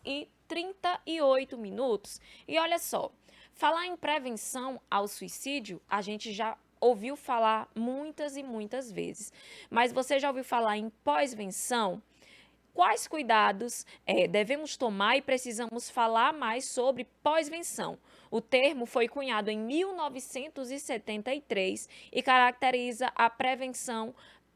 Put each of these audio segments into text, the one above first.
6h38. E olha só, falar em prevenção ao suicídio, a gente já ouviu falar muitas e muitas vezes. Mas você já ouviu falar em pós-venção? Quais cuidados devemos tomar e precisamos falar mais sobre pós-venção? O termo foi cunhado em 1973 e caracteriza a prevenção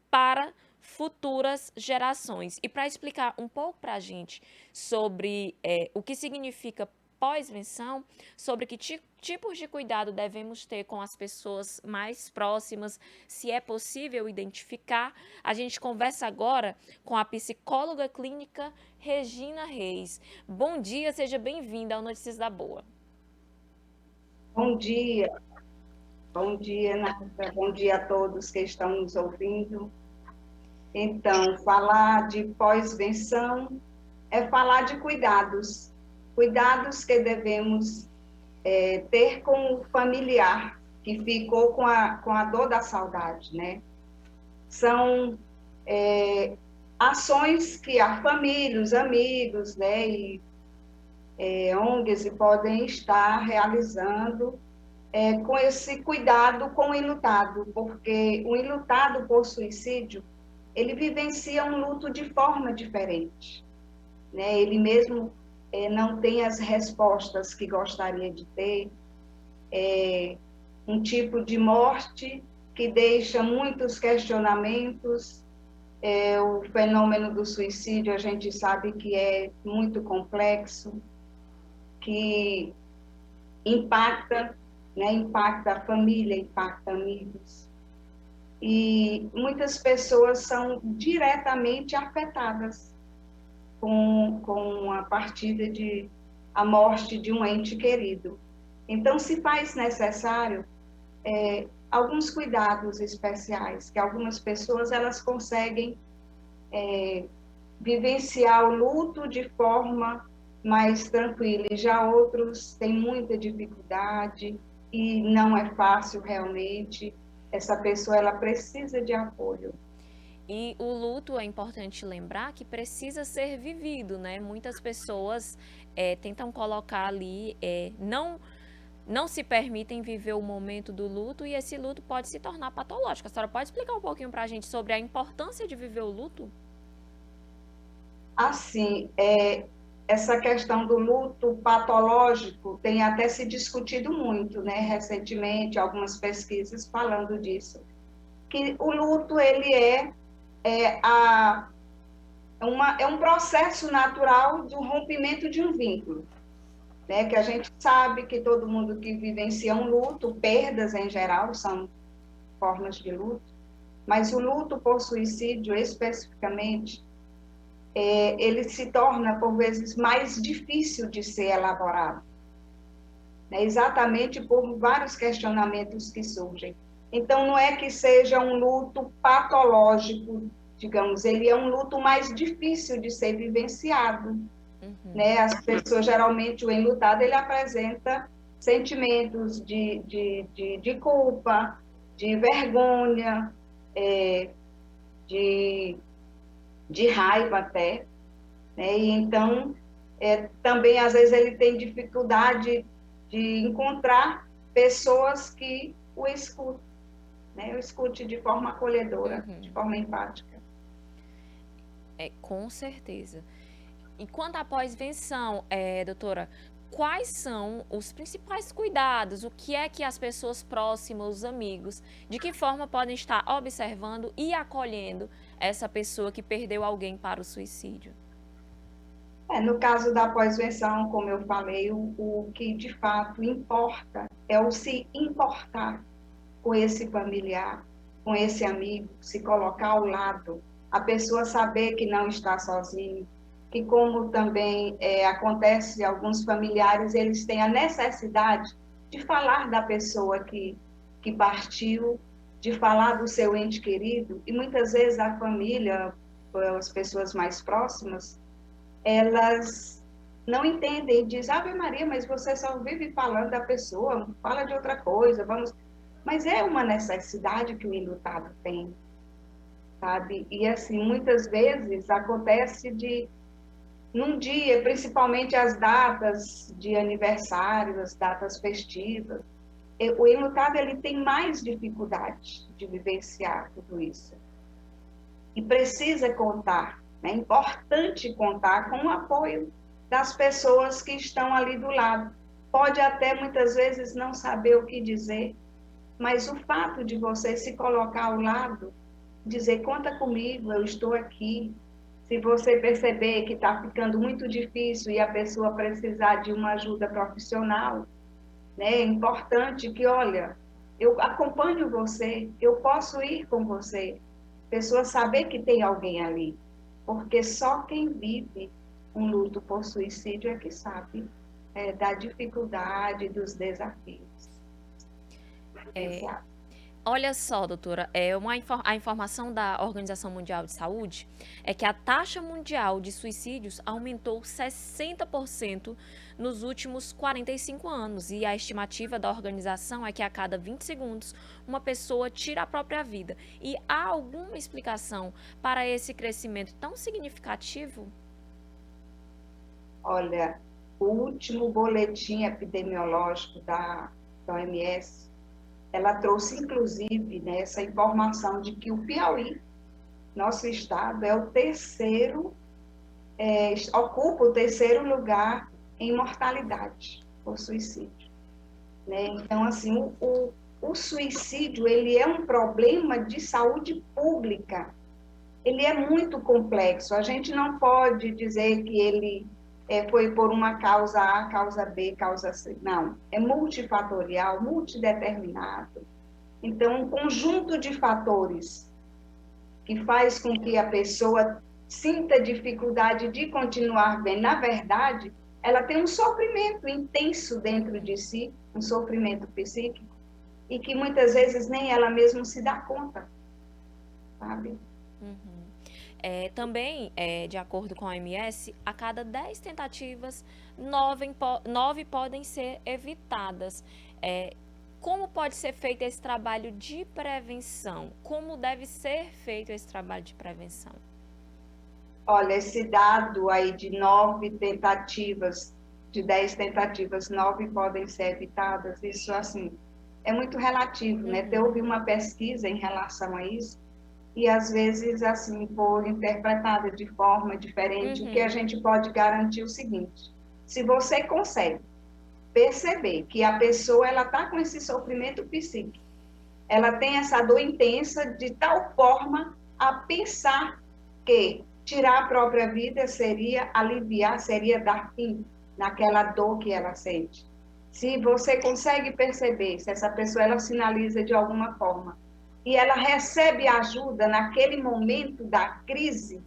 para futuras gerações. E para explicar um pouco para a gente sobre o que significa pós-venção, sobre que tipos de cuidado devemos ter com as pessoas mais próximas, se é possível identificar, a gente conversa agora com a psicóloga clínica Regina Reis. Bom dia, seja bem-vinda ao Notícias da Boa. Bom dia, Nata. Bom dia a todos que estão nos ouvindo. Então, falar de pós-venção é falar de cuidados, cuidados que devemos ter com o familiar que ficou com a dor da saudade, né? São ações que a família, os amigos, né, e ONGs podem estar realizando com esse cuidado com o enlutado, porque o enlutado por suicídio, ele vivencia um luto de forma diferente, né? Ele mesmo não tem as respostas que gostaria de ter, um tipo de morte que deixa muitos questionamentos. O fenômeno do suicídio, a gente sabe que é muito complexo, que impacta, né? Impacta a família, impacta amigos. E muitas pessoas são diretamente afetadas com a partida a morte de um ente querido. Então, se faz necessário alguns cuidados especiais, que algumas pessoas elas conseguem vivenciar o luto de forma mais tranquila, e já outros têm muita dificuldade e não é fácil realmente. Essa pessoa ela precisa de apoio. E o luto é importante lembrar que precisa ser vivido, né? Muitas pessoas tentam colocar ali, não se permitem viver o momento do luto e esse luto pode se tornar patológico. A senhora pode explicar um pouquinho para a gente sobre a importância de viver o luto? Assim, essa questão do luto patológico tem até se discutido muito, né? Recentemente, algumas pesquisas falando disso, que o luto ele é, a, é um processo natural do rompimento de um vínculo, né? Que a gente sabe que todo mundo que vivencia um luto, perdas em geral são formas de luto, mas o luto por suicídio especificamente ele se torna, por vezes, mais difícil de ser elaborado, né? Exatamente por vários questionamentos que surgem. Então, não é que seja um luto patológico, digamos, ele é um luto mais difícil de ser vivenciado, né? As pessoas, geralmente, o enlutado, ele apresenta sentimentos de culpa, de vergonha, de, de raiva até, né? E então, também, às vezes, ele tem dificuldade de encontrar pessoas que o escutem, né? O escute de forma acolhedora, de forma empática. Com certeza. E quanto à pós-venção, doutora, quais são os principais cuidados? O que é que as pessoas próximas, os amigos, de que forma podem estar observando e acolhendo essa pessoa que perdeu alguém para o suicídio? No caso da pós-venção, como eu falei, o que de fato importa é o se importar com esse familiar, com esse amigo, se colocar ao lado, a pessoa saber que não está sozinho, que como também acontece, alguns familiares, eles têm a necessidade de falar da pessoa que partiu, de falar do seu ente querido, e muitas vezes a família, as pessoas mais próximas, elas não entendem, diz, Ave Maria, mas você só vive falando da pessoa, fala de outra coisa, vamos... Mas é uma necessidade que o enlutado tem, sabe? E assim, muitas vezes acontece num dia, principalmente as datas de aniversário, as datas festivas, o enlutado ele tem mais dificuldade de vivenciar tudo isso. E precisa contar, né? É importante contar com o apoio das pessoas que estão ali do lado. Pode até muitas vezes não saber o que dizer, mas o fato de você se colocar ao lado, dizer, conta comigo, eu estou aqui. Se você perceber que está ficando muito difícil e a pessoa precisar de uma ajuda profissional, né, é importante que, olha, eu acompanho você, eu posso ir com você. Pessoa saber que tem alguém ali, porque só quem vive um luto por suicídio é que sabe da dificuldade, dos desafios. Olha só, doutora, a informação da Organização Mundial de Saúde é que a taxa mundial de suicídios aumentou 60% nos últimos 45 anos. E a estimativa da organização é que a cada 20 segundos uma pessoa tira a própria vida. E há alguma explicação para esse crescimento tão significativo? Olha, o último boletim epidemiológico da OMS, ela trouxe, inclusive, né, essa informação de que o Piauí, nosso estado, é o terceiro, ocupa o terceiro lugar em mortalidade por suicídio. Né? Então, assim, o suicídio, ele é um problema de saúde pública. Ele é muito complexo. A gente não pode dizer que ele foi por uma causa A, causa B, causa C. Não, é multifatorial, multideterminado. Então, um conjunto de fatores que faz com que a pessoa sinta dificuldade de continuar bem. Na verdade, ela tem um sofrimento intenso dentro de si, um sofrimento psíquico, e que muitas vezes nem ela mesma se dá conta, sabe? Uhum. Também, de acordo com a OMS, a cada 10 tentativas, 9 podem ser evitadas. Como pode ser feito esse trabalho de prevenção? Como deve ser feito esse trabalho de prevenção? Olha, esse dado aí de 9 tentativas, de 10 tentativas, 9 podem ser evitadas, isso, assim, é muito relativo, né? Eu ouvi uma pesquisa em relação a isso, e às vezes, assim, for interpretada de forma diferente, o que a gente pode garantir é o seguinte: se você consegue perceber que a pessoa ela está com esse sofrimento psíquico, ela tem essa dor intensa de tal forma a pensar que tirar a própria vida seria aliviar, seria dar fim naquela dor que ela sente. Se você consegue perceber, se essa pessoa ela sinaliza de alguma forma e ela recebe ajuda naquele momento da crise,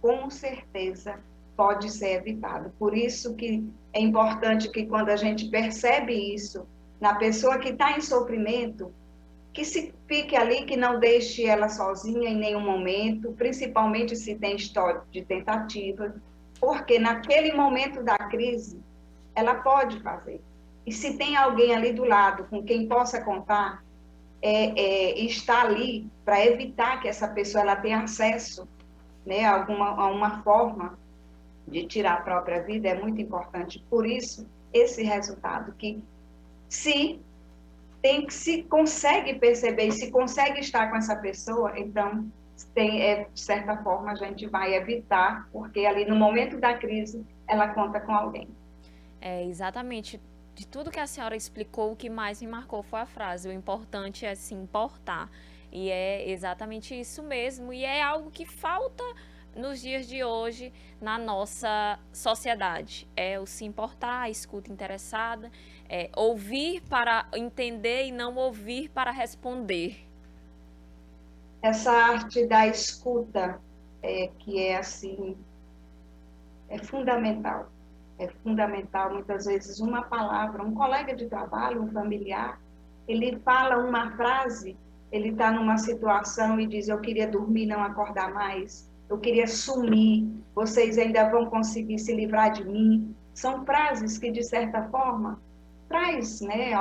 com certeza pode ser evitado. Por isso que é importante que quando a gente percebe isso na pessoa que está em sofrimento, que se fique ali, que não deixe ela sozinha em nenhum momento, principalmente se tem histórico de tentativa, porque naquele momento da crise, ela pode fazer. E se tem alguém ali do lado com quem possa contar, está ali para evitar que essa pessoa ela tenha acesso, né, a uma forma de tirar a própria vida, é muito importante. Por isso, esse resultado que se consegue perceber e se consegue estar com essa pessoa, então, de certa forma, a gente vai evitar, porque ali no momento da crise, ela conta com alguém. Exatamente. De tudo que a senhora explicou, o que mais me marcou foi a frase: o importante é se importar. E é exatamente isso mesmo. E é algo que falta nos dias de hoje na nossa sociedade. É o se importar, a escuta interessada, ouvir para entender e não ouvir para responder. Essa arte da escuta, que é assim, é fundamental. É fundamental, muitas vezes, uma palavra, um colega de trabalho, um familiar, ele fala uma frase, ele está numa situação e diz: eu queria dormir, não acordar mais, eu queria sumir, vocês ainda vão conseguir se livrar de mim. São frases que, de certa forma, traz, né,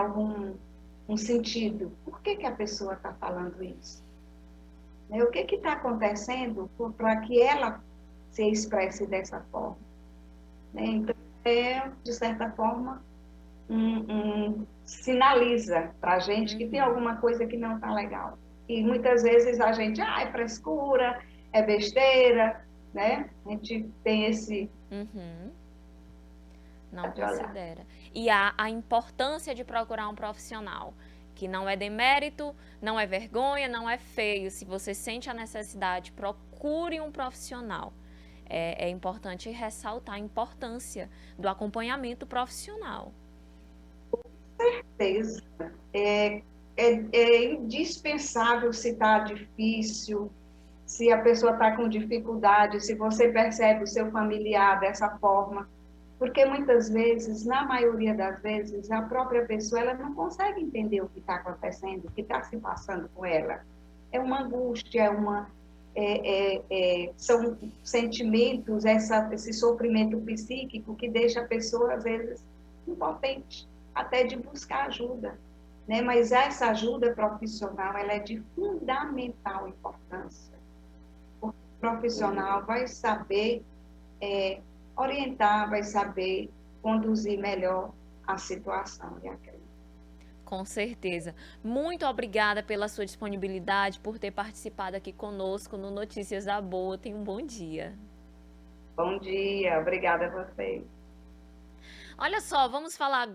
um sentido. Por que a pessoa está falando isso? O que está acontecendo para que ela se expresse dessa forma, né? Então, de certa forma, sinaliza para a gente que tem Uhum, alguma coisa que não está legal. E muitas vezes a gente, é frescura, é besteira, né? A gente tem esse uhum. Não de olhar. considera. E há a importância de procurar um profissional, que não é demérito, não é vergonha, não é feio. Se você sente a necessidade, procure um profissional. É importante ressaltar a importância do acompanhamento profissional. Certeza. É indispensável se está difícil, se a pessoa está com dificuldade, se você percebe o seu familiar dessa forma, porque muitas vezes, na maioria das vezes, a própria pessoa ela não consegue entender o que está acontecendo, o que está se passando com ela. É uma angústia, são sentimentos, esse sofrimento psíquico que deixa a pessoa, às vezes, impotente, até de buscar ajuda. Né? Mas essa ajuda profissional ela é de fundamental importância. O profissional vai saber orientar, vai saber conduzir melhor a situação e a crise. Com certeza. Muito obrigada pela sua disponibilidade, por ter participado aqui conosco no Notícias da Boa. Tenha um bom dia. Bom dia, obrigada a vocês. Olha só, vamos falar